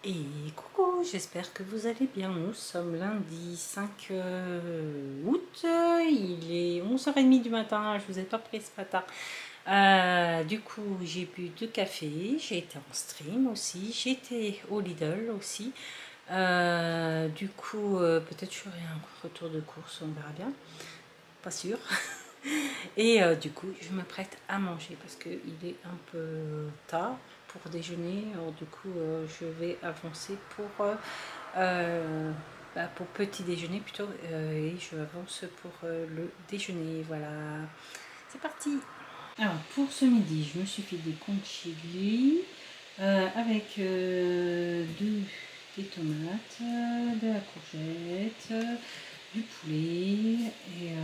Et coucou, j'espère que vous allez bien. Nous sommes lundi 5 août, il est 11h30 du matin, je vous ai pas pris ce matin. Du coup, j'ai bu 2 cafés, j'ai été en stream aussi, j'ai été au Lidl aussi. Du coup, peut-être je ferai un retour de course, on verra bien, pas sûr. Et du coup, je m'apprête à manger parce qu'il est un peu tard pour déjeuner. Alors du coup, je vais avancer pour petit déjeuner plutôt. Et je avance pour le déjeuner. Voilà, c'est parti. Alors pour ce midi, je me suis fait des conchigli avec des tomates, de la courgette, du poulet et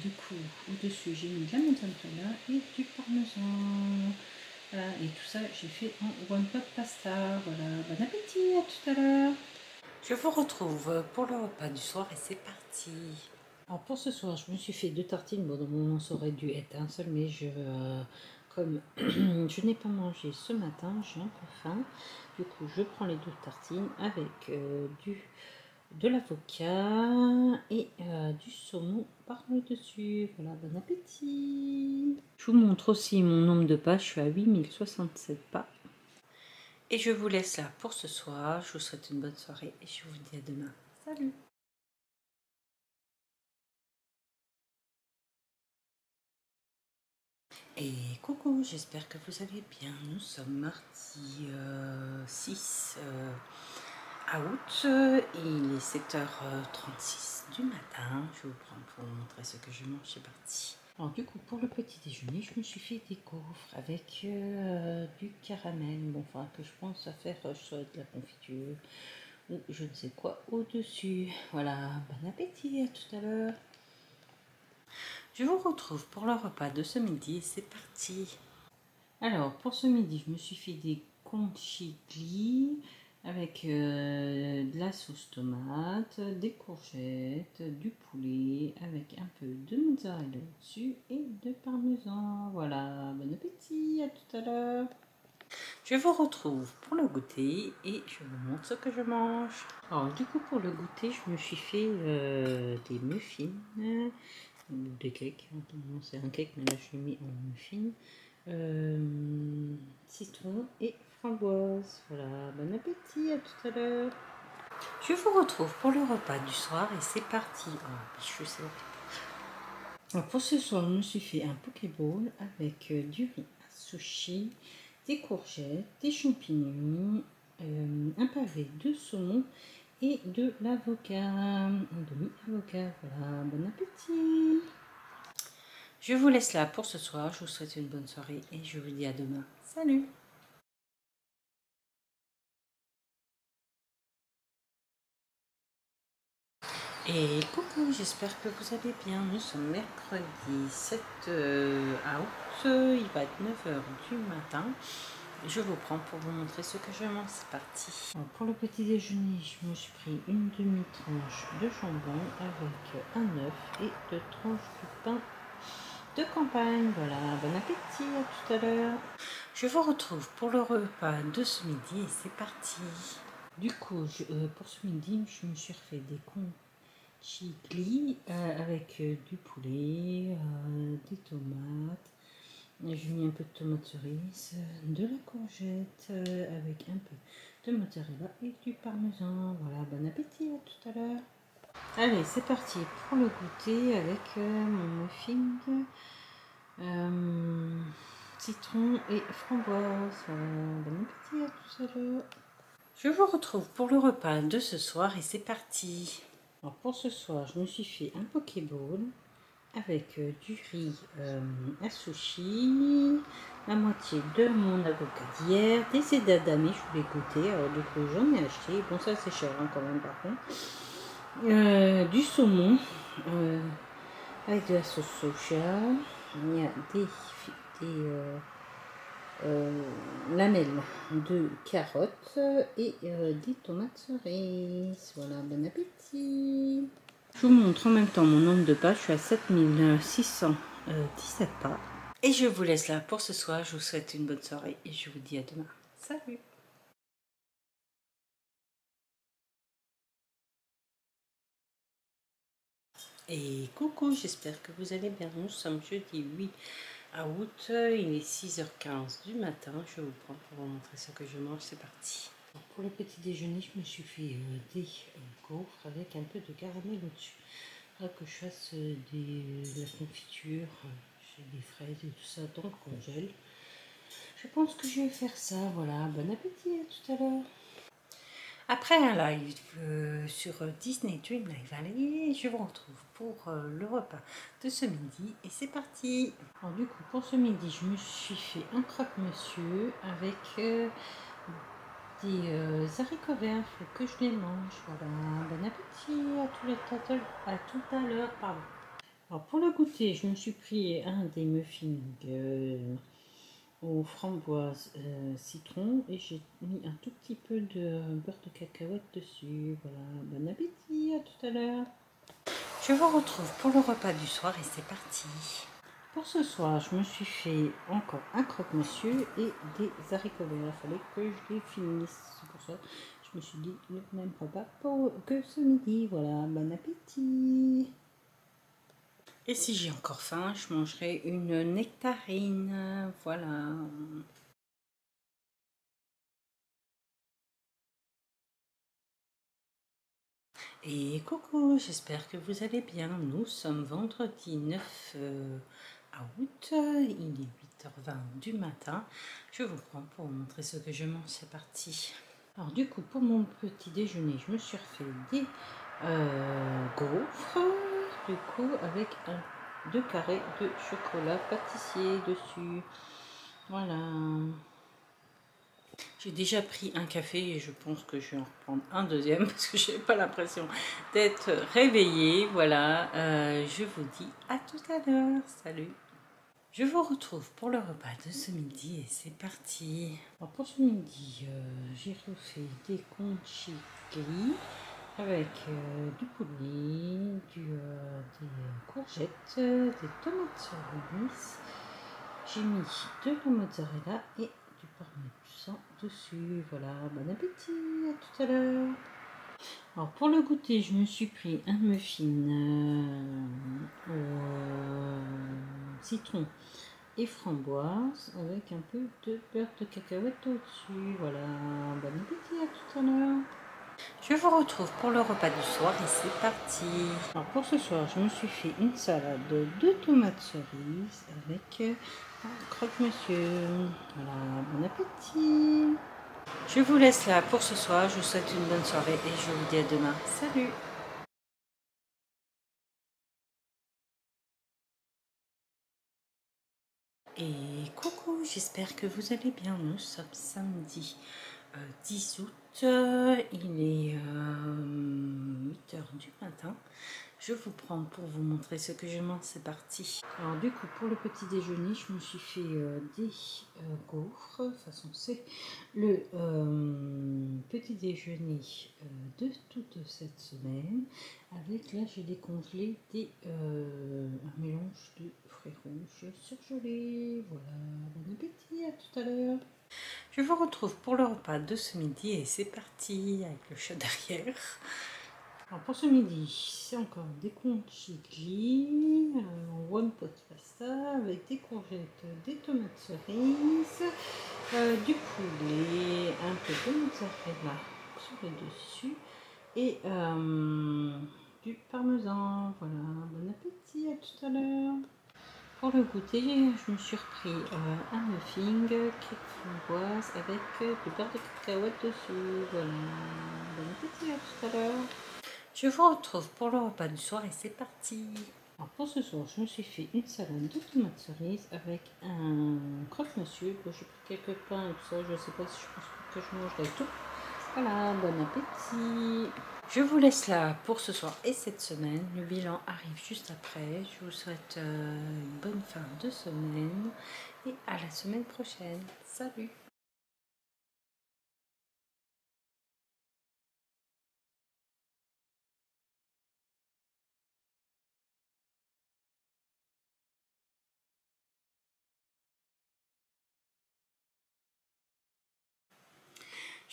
du coup au-dessus j'ai mis de la mozzarella et du parmesan. Voilà, et tout ça j'ai fait en one pot pasta. Voilà, bon appétit, à tout à l'heure. Je vous retrouve pour le repas du soir et c'est parti. Alors pour ce soir je me suis fait 2 tartines. Bon, normalement ça aurait dû être un seul, mais comme je n'ai pas mangé ce matin, j'ai un peu faim. Du coup je prends les 2 tartines avec de l'avocat et du saumon par le dessus. Voilà, bon appétit. Je vous montre aussi mon nombre de pas. Je suis à 8067 pas. Et je vous laisse là pour ce soir. Je vous souhaite une bonne soirée et je vous dis à demain. Salut! Et coucou, j'espère que vous allez bien. Nous sommes mardi 6 août et il est 7h36 du matin. Je vais vous prendre pour vous montrer ce que je mange. C'est parti. Alors du coup, pour le petit déjeuner, je me suis fait des gaufres avec du caramel. Bon, enfin, que je pense à faire soit de la confiture ou je ne sais quoi au-dessus. Voilà, bon appétit, à tout à l'heure. Je vous retrouve pour le repas de ce midi et c'est parti. Alors, pour ce midi, je me suis fait des conchigli avec de la sauce tomate, des courgettes, du poulet avec un peu de mozzarella dessus et de parmesan. Voilà, bon appétit, à tout à l'heure. Je vous retrouve pour le goûter et je vous montre ce que je mange. Alors, du coup, pour le goûter, je me suis fait des muffins, des cakes. C'est un cake, mais là, je l'ai mis en muffins. Citron et framboise. Voilà, bon appétit, à tout à l'heure. Je vous retrouve pour le repas du soir et c'est parti. Oh, je sais. Alors pour ce soir, je me suis fait un pokéball avec du riz, un sushi, des courgettes, des champignons, un pavé de saumon et de l'avocat, un demi-avocat. Voilà, bon appétit. Je vous laisse là pour ce soir. Je vous souhaite une bonne soirée et je vous dis à demain. Salut! Et coucou, j'espère que vous allez bien. Nous sommes mercredi 7 août, il va être 9h du matin. Je vous prends pour vous montrer ce que je mange, c'est parti. Alors, pour le petit déjeuner, je me suis pris une demi-tranche de jambon avec un œuf et 2 tranches de pain de campagne. Voilà, bon appétit, à tout à l'heure. Je vous retrouve pour le repas de ce midi et c'est parti. Du coup, pour ce midi, je me suis refait des conchigli avec du poulet, des tomates. J'ai mis un peu de tomate cerise, de la courgette avec un peu de mozzarella et du parmesan. Voilà, bon appétit, à tout à l'heure. Allez, c'est parti pour le goûter avec mon muffin, citron et framboise. Voilà, bon appétit, à tout à l'heure. Je vous retrouve pour le repas de ce soir et c'est parti. Alors pour ce soir, je me suis fait un pokéball avec du riz à sushi, la moitié de mon avocat d'hier, des edamame, je voulais goûter, alors du coup j'en ai acheté, bon ça c'est cher hein, quand même par contre, du saumon avec de la sauce soja, il y a lamelles de carottes et des tomates cerises. Voilà, bon appétit. Je vous montre en même temps mon nombre de pas. Je suis à 7617 pas. Et je vous laisse là pour ce soir. Je vous souhaite une bonne soirée et je vous dis à demain. Salut! Et coucou, j'espère que vous allez bien. Nous sommes jeudi 8 août, il est 6h15 du matin. Je vous prends pour vous montrer ce que je mange, c'est parti. Alors, pour le petit déjeuner, je me suis fait des gaufres avec un peu de caramel au-dessus. Là que je fasse de la confiture, j'ai des fraises et tout ça dans le congèle. Je pense que je vais faire ça, voilà. Bon appétit, à tout à l'heure. Après un live sur Disney Dreamlight Valley, je vous retrouve pour le repas de ce midi et c'est parti. Alors du coup pour ce midi je me suis fait un croque-monsieur avec des haricots verts, il faut que je les mange. Voilà, bon appétit, à tout à l'heure, pardon. Alors pour le goûter, je me suis pris un des muffins aux framboises citron et j'ai mis un tout petit peu de beurre de cacahuète dessus. Voilà, bon appétit, à tout à l'heure. Je vous retrouve pour le repas du soir et c'est parti. Pour ce soir, je me suis fait encore un croque-monsieur et des haricots verts. Il fallait que je les finisse. C'est pour ça que je me suis dit le même repas que ce midi. Voilà, bon appétit. Et si j'ai encore faim, je mangerai une nectarine. Voilà. Et coucou, j'espère que vous allez bien. Nous sommes vendredi 9 août, il est 8h20 du matin. Je vous prends pour vous montrer ce que je mange, c'est parti. Alors du coup, pour mon petit déjeuner, je me suis refait des gaufres, du coup, avec deux carrés de chocolat pâtissier dessus. Voilà. J'ai déjà pris un café et je pense que je vais en reprendre un deuxième parce que je n'ai pas l'impression d'être réveillée. Voilà, je vous dis à tout à l'heure. Salut. Je vous retrouve pour le repas de ce midi et c'est parti. Alors pour ce midi, j'ai refait des conchis avec du poulet, des courgettes, des tomates cerises. J'ai mis de la mozzarella et du parmesan dessus. Voilà, bon appétit, à tout à l'heure. Alors pour le goûter, je me suis pris un muffin au citron et framboise avec un peu de beurre de cacahuète au-dessus. Voilà, bon appétit, à tout à l'heure. Je vous retrouve pour le repas du soir et c'est parti. Alors pour ce soir, je me suis fait une salade de tomates cerises avec un croque-monsieur. Voilà, bon appétit. Je vous laisse là pour ce soir. Je vous souhaite une bonne soirée et je vous dis à demain. Salut. Et coucou, j'espère que vous allez bien. Nous sommes samedi 10 août, il est 8h du matin. Je vous prends pour vous montrer ce que je mange, c'est parti. Alors du coup, pour le petit déjeuner, je me suis fait des gaufres. De toute façon, c'est le petit déjeuner de toute cette semaine. Avec là, j'ai décongelé un mélange de fruits rouges surgelés. Voilà, bon appétit, à tout à l'heure. Je vous retrouve pour le repas de ce midi et c'est parti avec le chat derrière. Alors pour ce midi, c'est encore des conchigli en one pot pasta avec des courgettes, des tomates cerises, du poulet, un peu de mozzarella sur le dessus et du parmesan. Voilà, bon appétit, à tout à l'heure. Pour le goûter, je me suis repris un muffin cake framboise avec du beurre de cacahuète dessus. Voilà, bon appétit, à tout à l'heure. Je vous retrouve pour le repas du soir et c'est parti. Alors pour ce soir, je me suis fait une salade de tomates cerises avec un croque-monsieur. Bon, j'ai pris quelques pains et tout ça, je ne sais pas si je pense que je mangerai tout. Voilà, bon appétit. Je vous laisse là pour ce soir et cette semaine. Le bilan arrive juste après. Je vous souhaite une bonne fin de semaine et à la semaine prochaine. Salut!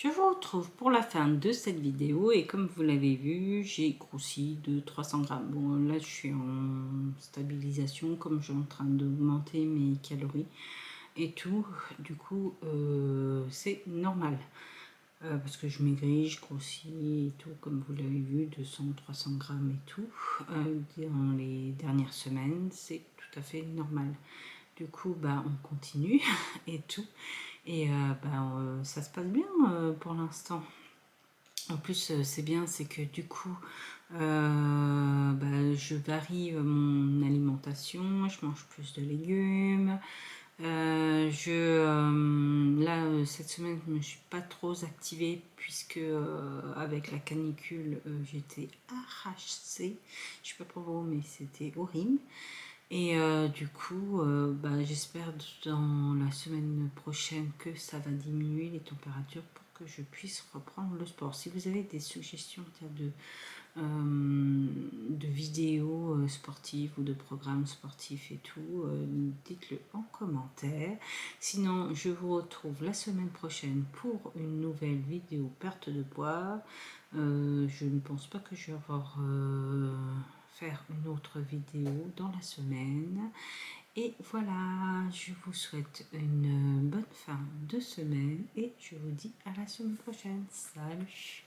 Je vous retrouve pour la fin de cette vidéo et comme vous l'avez vu, j'ai grossi de 300 grammes. Bon, là je suis en stabilisation comme je suis en train d'augmenter mes calories et tout. Du coup, c'est normal. Parce que je maigris, je grossis et tout, comme vous l'avez vu, 200-300 grammes et tout. Dans les dernières semaines, c'est tout à fait normal. Du coup, bah, on continue et tout. Et ça se passe bien pour l'instant. En plus, c'est bien, c'est que du coup, je varie mon alimentation, je mange plus de légumes. Cette semaine, je me suis pas trop activée puisque avec la canicule, j'étais arrachée. Je sais pas pour vous, mais c'était horrible. Et du coup, j'espère dans la semaine prochaine que ça va diminuer les températures pour que je puisse reprendre le sport. Si vous avez des suggestions de vidéos sportives ou de programmes sportifs et tout, dites-le en commentaire. Sinon, je vous retrouve la semaine prochaine pour une nouvelle vidéo perte de poids. Je ne pense pas que je vais faire une autre vidéo dans la semaine. Et voilà, je vous souhaite une bonne fin de semaine et je vous dis à la semaine prochaine. Salut!